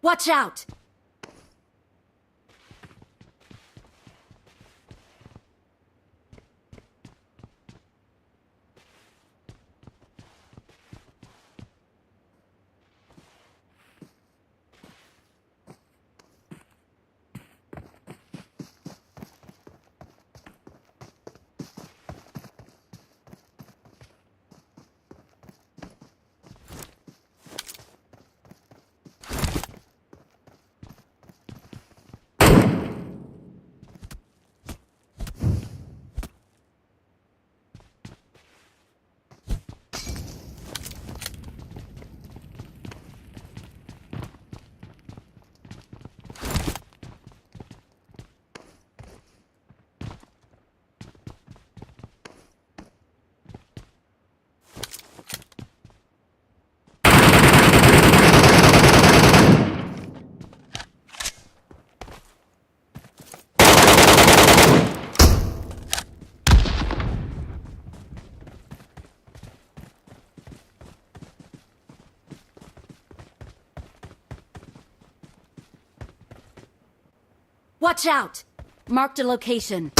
Watch out! Watch out! Marked a location.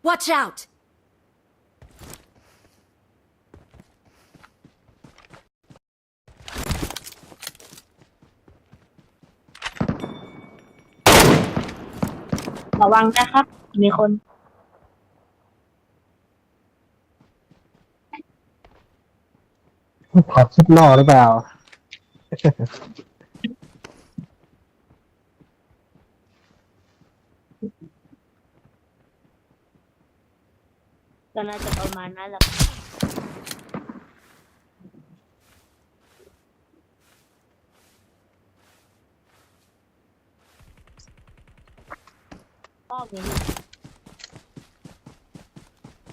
Watch out! ระวังนะครับ มีคน ขอคิดล่อหรือเปล่า ก็น่าจะประมาณนั้นแหละออกอย่างนี้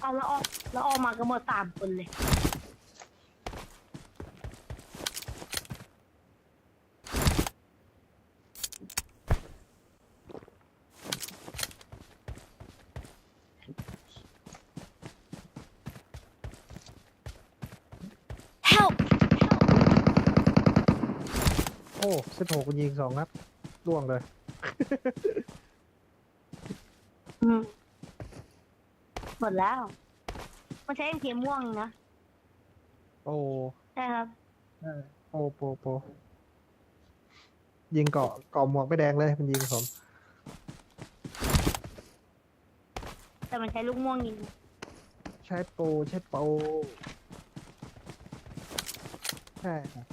เอาแล้วออกมาก็หมด3 คนเลย Help! โอ้16ยิง2 นัดล่วงเลย อืมหมดแล้ว มันใช้MKม่วงนะ โอ้ ใช่ครับ โปยิงเกาะหมวกไม่แดงเลยมันยิงผม แต่มันใช้ลูกม่วงยิง ใช้โปใช่ครับ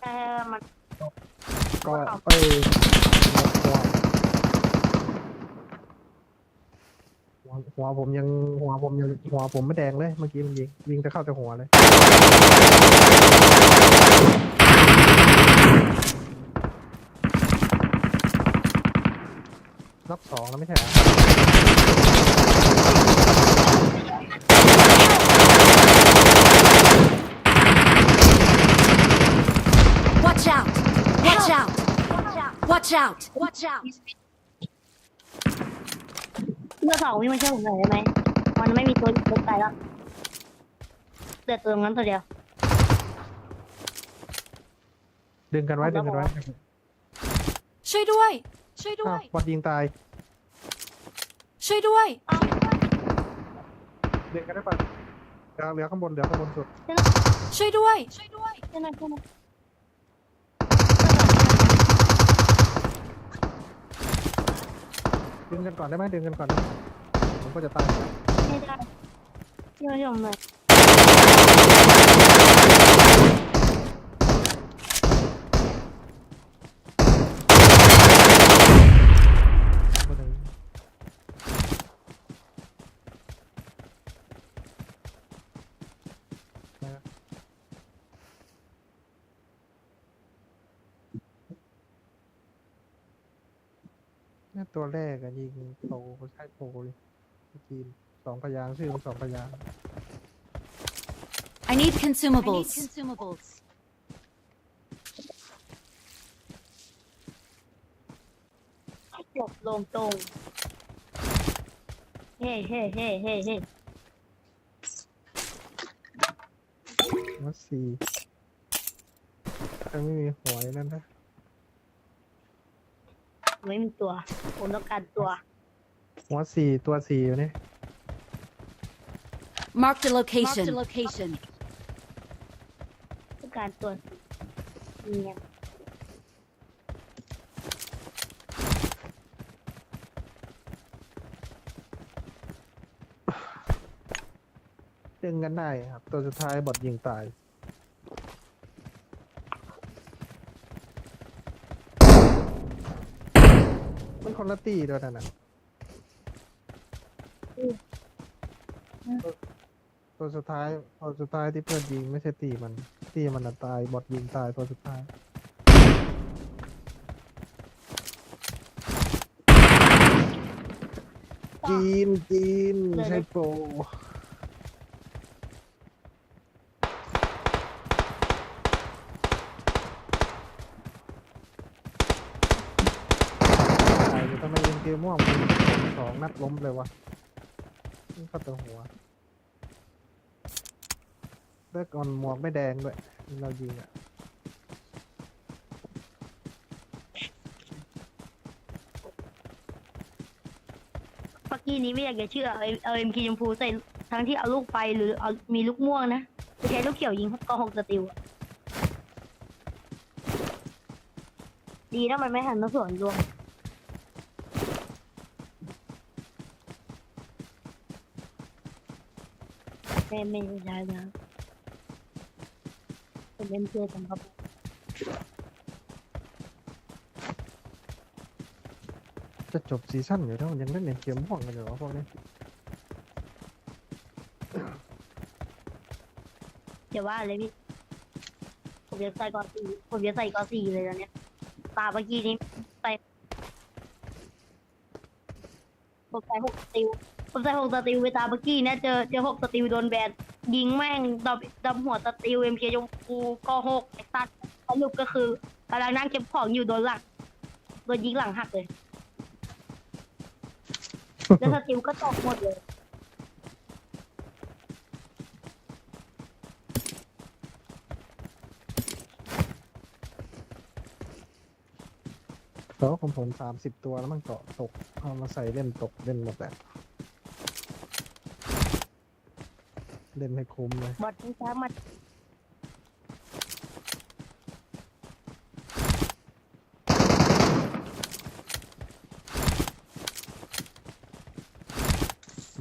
แต่มัน ก็หัวผมไม่แดงเลยเมื่อกี้มันยิงจะเข้าแต่หัวเลยรอบ2แล้วไม่ใช่เหรอ Watch out! Watch out! Watch out! Watch out! เลือด2วิ่งมาช่วยผมหน่อยได้ไหมมันไม่มีตัวรถไกลแล้วเดือดตัวงั้นตัวเดียว ดึงกันไว้ ช่วยด้วย ช่วยด้ อ้าว วย บอดยิงตาย ช่วยด้วย ดึงกันได้ปะเหลือข้างบนสุด ช่วยด้วย ใช่ไหม ดึงกันก่อนได้ไหมผมก็จะตาย ไม่ได้ช่วยผมหน่อย คนหนึ่งนะครับเนี่ยตัวแรกอะยิงโปใช่โปเลยจีน2 พยางค์ชื่อมัน2 พยางค์ I need consumables. หลบลงตรงเฮ้เฮ้เฮ้เฮ้เฮ้ หัว4ถ้าไม่มีหัวในนั่นนะ ไม่มีตัว ผมต้องการตัว หัว4ตัว4อยู่นี่ Marked a location. ต้องการตัวเนี่ย ดึงกันได้ครับ ตัวสุดท้ายบอดยิงตาย มันคนละตีด้วยนะตัวสุดท้ายที่เพื่อนยิงไม่ใช่ตีมันน่ะตายบอดยิงตายตัวสุดท้ายจีนใช่โปรตายอยู่ทำไมยิงเกมม่วงมัน2 นัดล้มเลยวะนี่เข้าตัวหัวเลิกก่อนหมวกไม่แดงด้วยเรายิงอ่ะ กี้นี้ไม่อยากจะเชื่อเอาเอ็มคีชมพูใส่ทั้งที่เอาลูกไฟหรือเอามีลูกม่วงนะไปใช้ลูกเขียวยิงก็6สติลอะดีนะมันไม่หันมาสวนรวมไม่ได้แล้วเป็นเอ็มเคสำหรับ จะจบซีซั่นอยู่แล้วมันยังเล่นในเกมม่วงกันอยู่เหรอพวกนี้ อย่าว่าเลยพี่ผมจะใส่กอสี่ผมจะใส่กอสี่เลยตอนเนี้ยตาเมื่อกี้นี้ใส่ผมใส่6สติลผมใส่6สติลไปตาเมื่อกี้เนี่ยเจอ6สติลโดนแบนยิงแม่งดับหัวสติลเอ็มเคยงกูก็6ไอ้สัตว์สรุปก็คือกำลังนั่งเก็บของอยู่โดนยิงหลังหักเลยแล้วสติลก็ตกหมดเลย แล้วของผม30 ตัวแล้วมันเกาะตกเอามาใส่เล่นตกเล่นหมดแหละเล่นให้คุ้มเลย บอดที่ช้ามา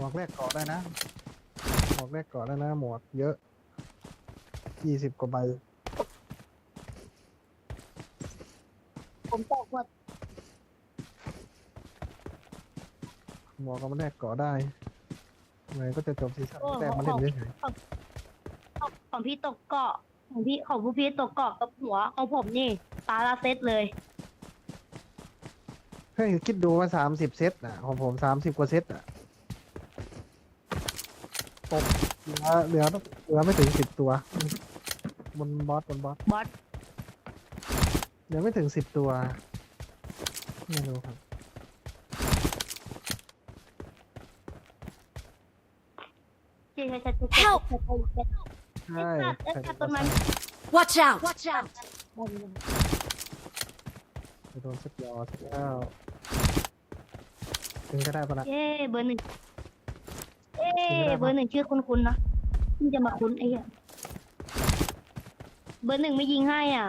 หมวกแรกเกาะได้นะหมวกแรกเกาะได้นะหมวกเยอะ20 กว่าใบ ผมตกหมด หมวกก็มาแรกเกาะได้ไงก็จะจบซีซั่นแต่มาเล่นเฉย ของพี่ตกเกาะของผู้พี่ตกเกาะกับหัวของผมนี่ตาละเซตเลย ๆเฮ้ยคิดดูว่า30 เซตอ่ะของผม30 กว่าเซตอ่ะตกเหลือไม่ถึง10 ตัวบนบอส บอส เหลือไม่ถึง10 ตัวไม่รู้ครับ Help! ใช่ ตัดต้นไม้ Watch out! Watch out! ไปโดนสักยอสักแล้วถึงก็ได้ปะนะ เย้เบอร์ 1เย้เบอร์ 1ชื่อคุ้นๆนะเพิ่งจะมาคุ้นไอ้เหี้ยเบอร์ 1ไม่ยิงให้อ่ะ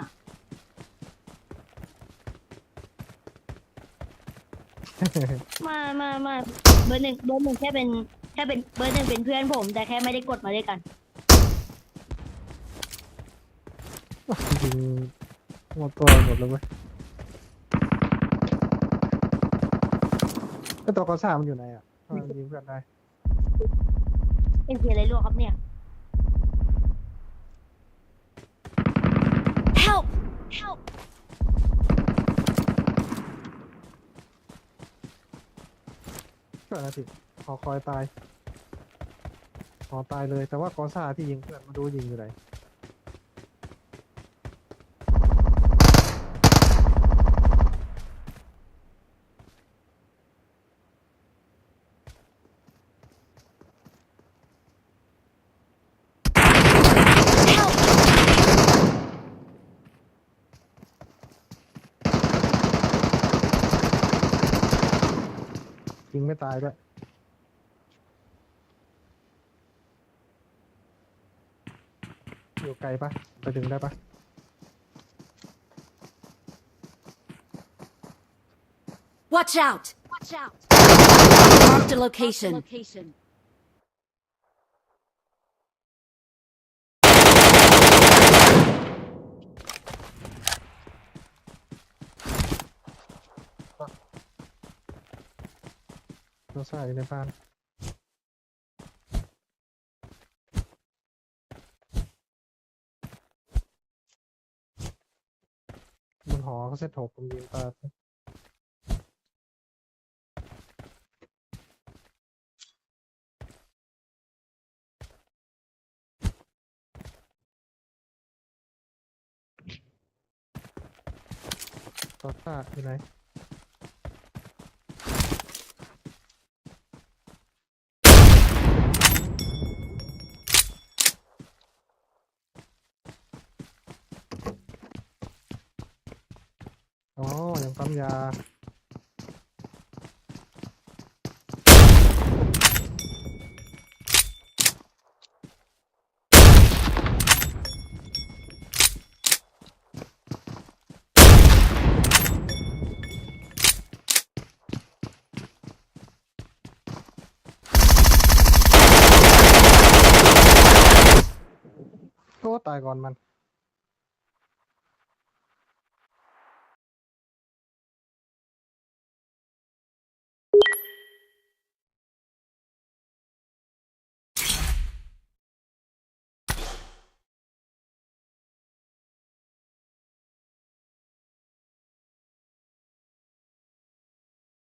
มาเบอร์ 1แค่เป็นเบอร์ 1เป็นเพื่อนผมแต่แค่ไม่ได้กดมาด้วยกัน จริงๆหมดตัวหมดแล้วเว้ยก็ตัวกอซ่ามันอยู่ไหนอ่ะมันยิงเพื่อนได้ เป็นเพียอะไรลวกครับเนี่ย Help! Help! ช่วยนะสิขอคอยตายขอตายเลยแต่ว่ากอซ่าที่ยิงเพื่อนมาดูยิงอยู่ไหน ยิงไม่ตายด้วยอยู่ไกลปะไปดึงได้ปะ Watch out! Watch out! Marked a location. กอซ่าอยู่ในบ้านบนหอเขาเซตหกผมยิงตากอซ่าอยู่ไหนอ๋อยังปั๊มยา ตายก่อนมัน